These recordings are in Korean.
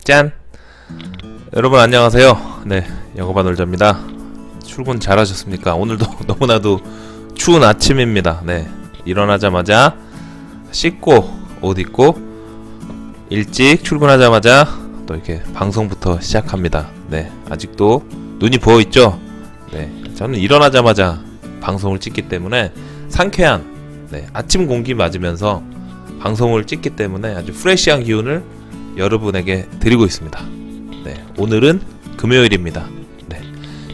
짠! 여러분 안녕하세요. 네, 영어반 놀자입니다. 출근 잘하셨습니까? 오늘도 너무나도 추운 아침입니다. 네, 일어나자마자 씻고 옷 입고 일찍 출근하자마자 또 이렇게 방송부터 시작합니다. 네, 아직도 눈이 부어있죠? 네, 저는 일어나자마자 방송을 찍기 때문에 상쾌한 아침 공기 맞으면서 방송을 찍기 때문에 아주 프레시한 기운을 여러분에게 드리고 있습니다. 네, 오늘은 금요일입니다. 네,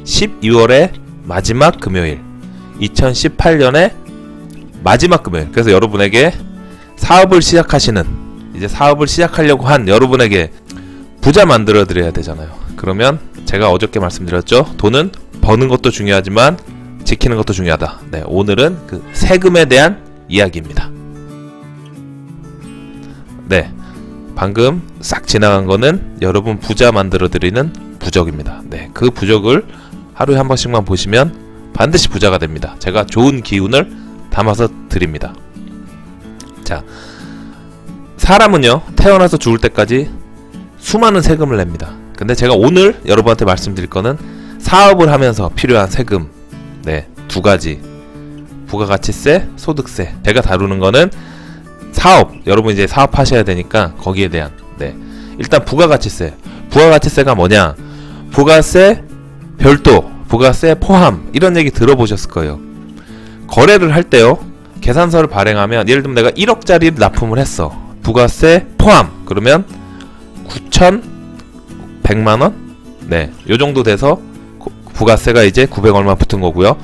12월의 마지막 금요일, 2018년의 마지막 금요일. 그래서 여러분에게 사업을 시작하시는, 이제 사업을 시작하려고 한 여러분에게 부자 만들어 드려야 되잖아요. 그러면 제가 어저께 말씀드렸죠. 돈은 버는 것도 중요하지만 지키는 것도 중요하다. 네, 오늘은 그 세금에 대한 이야기입니다. 네, 방금 싹 지나간 거는 여러분 부자 만들어 드리는 부적입니다. 네, 그 부적을 하루에 한 번씩만 보시면 반드시 부자가 됩니다. 제가 좋은 기운을 담아서 드립니다. 자, 사람은요 태어나서 죽을 때까지 수많은 세금을 냅니다. 근데 제가 오늘 여러분한테 말씀드릴 거는 사업을 하면서 필요한 세금, 네, 두 가지. 부가가치세, 소득세. 제가 다루는 거는 사업, 여러분 이제 사업하셔야 되니까 거기에 대한, 네, 일단 부가가치세. 부가가치세가 뭐냐, 부가세 별도, 부가세 포함, 이런 얘기 들어보셨을 거예요. 거래를 할 때요, 계산서를 발행하면, 예를 들면 내가 1억짜리 납품을 했어. 부가세 포함 그러면 9,100만원? 네, 요정도 돼서 부가세가 이제 900 얼마 붙은 거고요.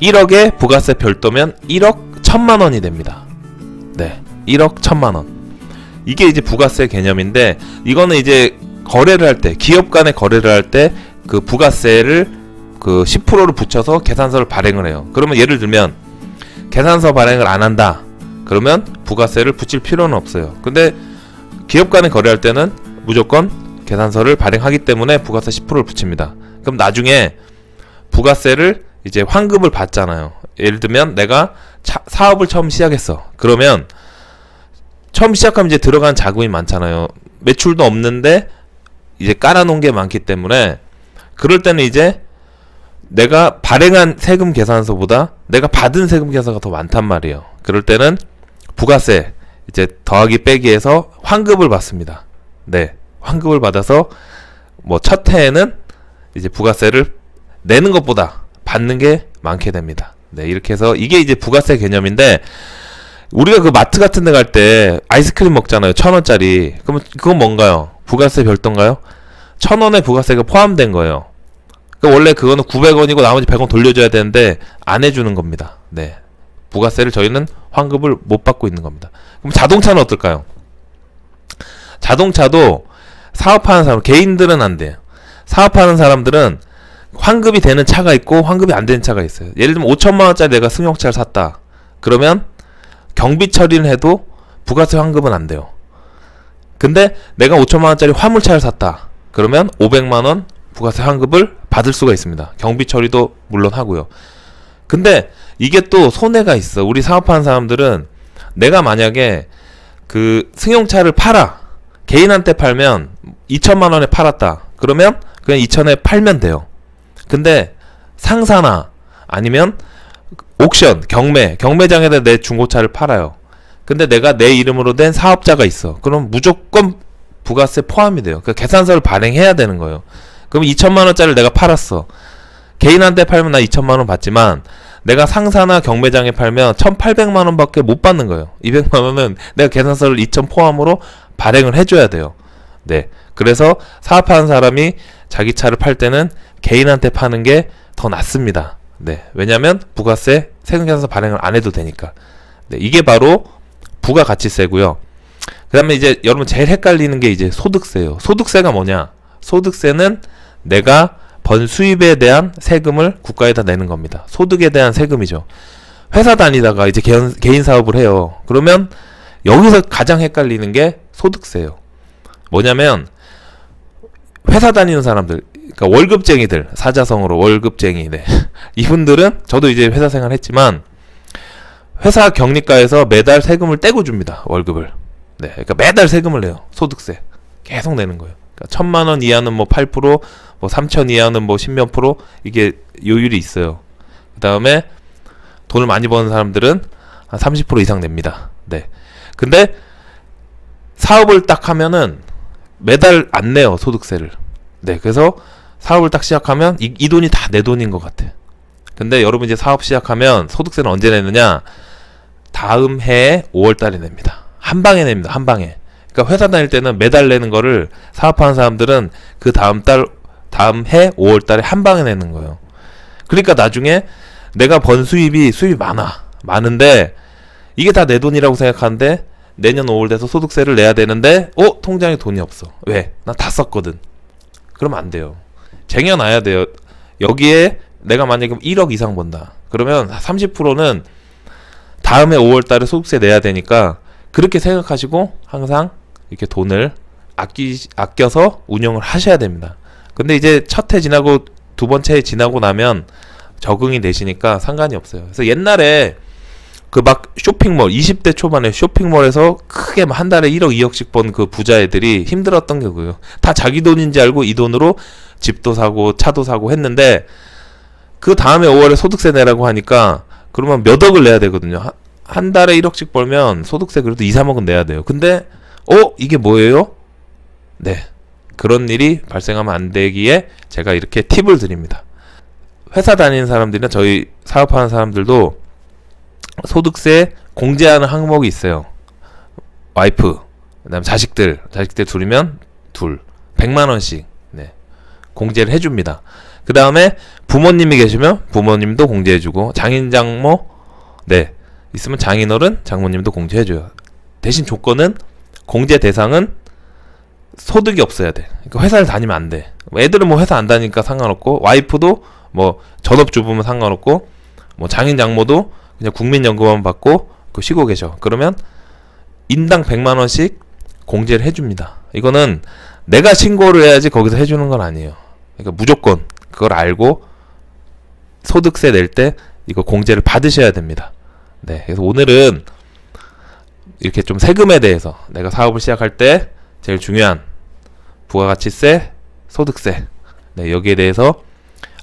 1억에 부가세 별도면 1억 1000만원이 됩니다. 네, 1억 1000만원. 이게 이제 부가세 개념인데, 이거는 이제 거래를 할 때, 기업 간의 거래를 할 때 그 부가세를 그 10%를 붙여서 계산서를 발행을 해요. 그러면 예를 들면 계산서 발행을 안 한다 그러면 부가세를 붙일 필요는 없어요. 근데 기업 간의 거래할 때는 무조건 계산서를 발행하기 때문에 부가세 10%를 붙입니다. 그럼 나중에 부가세를 이제 환급을 받잖아요. 예를 들면 내가 사업을 처음 시작했어. 그러면 처음 시작하면 이제 들어간 자금이 많잖아요. 매출도 없는데 이제 깔아놓은 게 많기 때문에, 그럴 때는 이제 내가 발행한 세금 계산서보다 내가 받은 세금 계산서가 더 많단 말이에요. 그럴 때는 부가세 이제 더하기 빼기해서 환급을 받습니다. 네, 환급을 받아서 뭐 첫 해에는 이제 부가세를 내는 것보다 받는 게 많게 됩니다. 네, 이렇게 해서 이게 이제 부가세 개념인데, 우리가 그 마트 같은 데 갈 때 아이스크림 먹잖아요. 1,000원짜리. 그러면 그건 뭔가요? 부가세 별도인가요? 1,000원에 부가세가 포함된 거예요. 그러니까 원래 그거는 900원이고 나머지 100원 돌려줘야 되는데 안 해주는 겁니다. 네, 부가세를 저희는 환급을 못 받고 있는 겁니다. 그럼 자동차는 어떨까요? 자동차도 사업하는 사람, 개인들은 안 돼요. 사업하는 사람들은 환급이 되는 차가 있고 환급이 안 되는 차가 있어요. 예를 들면 5천만원짜리 내가 승용차를 샀다 그러면 경비 처리는 해도 부가세 환급은 안 돼요. 근데 내가 5천만원짜리 화물차를 샀다 그러면 500만원 부가세 환급을 받을 수가 있습니다. 경비 처리도 물론 하고요. 근데 이게 또 손해가 있어. 우리 사업하는 사람들은 내가 만약에 그 승용차를 팔아, 개인한테 팔면 2천만원에 팔았다 그러면 그냥 2천에 팔면 돼요. 근데 상사나 아니면 옥션, 경매장에다 내 중고차를 팔아요. 근데 내가 내 이름으로 된 사업자가 있어. 그럼 무조건 부가세 포함이 돼요. 그 계산서를 발행해야 되는 거예요. 그럼 2천만원짜리를 내가 팔았어. 개인한테 팔면 나 2천만원 받지만 내가 상사나 경매장에 팔면 1,800만원 밖에 못 받는 거예요. 200만원은 내가 계산서를 2천 포함으로 발행을 해줘야 돼요. 네, 그래서 사업하는 사람이 자기 차를 팔 때는 개인한테 파는 게 더 낫습니다. 네, 왜냐면 부가세 세금계산서 발행을 안 해도 되니까. 네, 이게 바로 부가가치세고요. 그 다음에 이제 여러분 제일 헷갈리는 게 이제 소득세예요. 소득세가 뭐냐? 소득세는 내가 번 수입에 대한 세금을 국가에다 내는 겁니다. 소득에 대한 세금이죠. 회사 다니다가 이제 개인 사업을 해요. 그러면 여기서 가장 헷갈리는 게 소득세예요. 뭐냐면 회사 다니는 사람들, 그러니까 월급쟁이들, 사자성어로 월급쟁이, 네. 이분들은 저도 이제 회사 생활 했지만 회사 경리과에서 매달 세금을 떼고 줍니다. 월급을. 네, 그러니까 매달 세금을 내요. 소득세 계속 내는 거예요. 그러니까 1,000만원 이하는 뭐 8%, 뭐 3,000 이하는 뭐 10몇 프로 이게 요율이 있어요. 그 다음에 돈을 많이 버는 사람들은 한 30% 이상 냅니다. 네. 근데 사업을 딱 하면은 매달 안 내요, 소득세를. 네. 그래서 사업을 딱 시작하면 이 돈이 다 내 돈인 것 같아. 근데 여러분 이제 사업 시작하면 소득세는 언제 내느냐? 다음 해 5월 달에 냅니다. 한 방에 냅니다. 한 방에. 그러니까 회사 다닐 때는 매달 내는 거를 사업하는 사람들은 그 다음 해 5월 달에 한 방에 내는 거예요. 그러니까 나중에 내가 번 수입이 많은데 이게 다 내 돈이라고 생각하는데 내년 5월 돼서 소득세를 내야 되는데 통장에 돈이 없어. 왜? 나 다 썼거든. 그러면 안 돼요. 쟁여놔야 돼요. 여기에 내가 만약에 1억 이상 번다. 그러면 30%는 다음에 5월 달에 소득세 내야 되니까 그렇게 생각하시고 항상 이렇게 돈을 아껴서 운영을 하셔야 됩니다. 근데 이제 첫 해 지나고 두 번째 해 지나고 나면 적응이 되시니까 상관이 없어요. 그래서 옛날에 그 막 쇼핑몰 20대 초반에 쇼핑몰에서 크게 막 한 달에 1억 2억씩 번 그 부자 애들이 힘들었던 게 그거예요. 다 자기 돈인지 알고 이 돈으로 집도 사고 차도 사고 했는데 그 다음에 5월에 소득세 내라고 하니까 그러면 몇 억을 내야 되거든요. 한 달에 1억씩 벌면 소득세 그래도 2, 3억은 내야 돼요. 근데 이게 뭐예요? 네. 그런 일이 발생하면 안 되기에 제가 이렇게 팁을 드립니다. 회사 다니는 사람들이나 저희 사업하는 사람들도 소득세 공제하는 항목이 있어요. 와이프, 그 다음에 자식들 둘이면 100만원씩 네, 공제를 해줍니다. 그 다음에 부모님이 계시면 부모님도 공제해주고 장인 장모 네 있으면 장인어른 장모님도 공제해줘요. 대신 조건은 공제 대상은 소득이 없어야 돼. 그러니까 회사를 다니면 안 돼. 애들은 뭐 회사 안 다니니까 상관없고 와이프도 뭐 전업주부면 상관없고 뭐 장인 장모도 그냥 국민연금만 받고 쉬고 계셔. 그러면 인당 100만원씩 공제를 해줍니다. 이거는 내가 신고를 해야지 거기서 해주는 건 아니에요. 그러니까 무조건 그걸 알고 소득세 낼 때 이거 공제를 받으셔야 됩니다. 네, 그래서 오늘은 이렇게 좀 세금에 대해서 내가 사업을 시작할 때 제일 중요한 부가가치세, 소득세 네, 여기에 대해서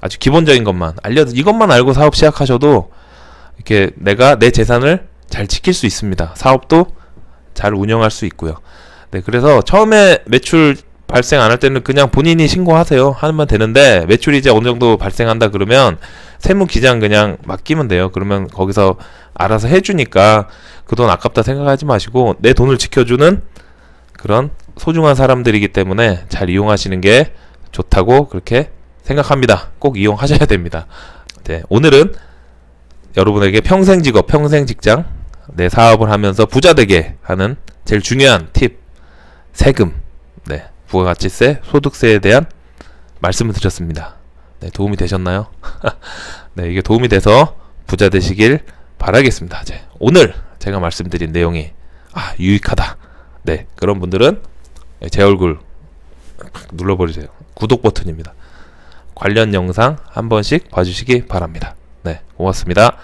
아주 기본적인 것만 이것만 알고 사업 시작하셔도 이렇게 내가 내 재산을 잘 지킬 수 있습니다. 사업도 잘 운영할 수 있고요. 네, 그래서 처음에 매출 발생 안 할 때는 그냥 본인이 신고하세요. 하면 되는데 매출이 이제 어느 정도 발생한다 그러면 세무기장 그냥 맡기면 돼요. 그러면 거기서 알아서 해주니까 그 돈 아깝다 생각하지 마시고 내 돈을 지켜주는 그런 소중한 사람들이기 때문에 잘 이용하시는 게 좋다고 그렇게 생각합니다. 꼭 이용하셔야 됩니다. 네, 오늘은 여러분에게 평생 직업, 평생 직장, 내 사업을 하면서 부자 되게 하는 제일 중요한 팁, 세금, 네, 부가가치세, 소득세에 대한 말씀을 드렸습니다. 네, 도움이 되셨나요? 네, 이게 도움이 돼서 부자 되시길 바라겠습니다. 오늘 제가 말씀드린 내용이 유익하다. 네, 그런 분들은 제 얼굴 눌러버리세요. 구독 버튼입니다. 관련 영상 한 번씩 봐주시기 바랍니다. 네, 고맙습니다.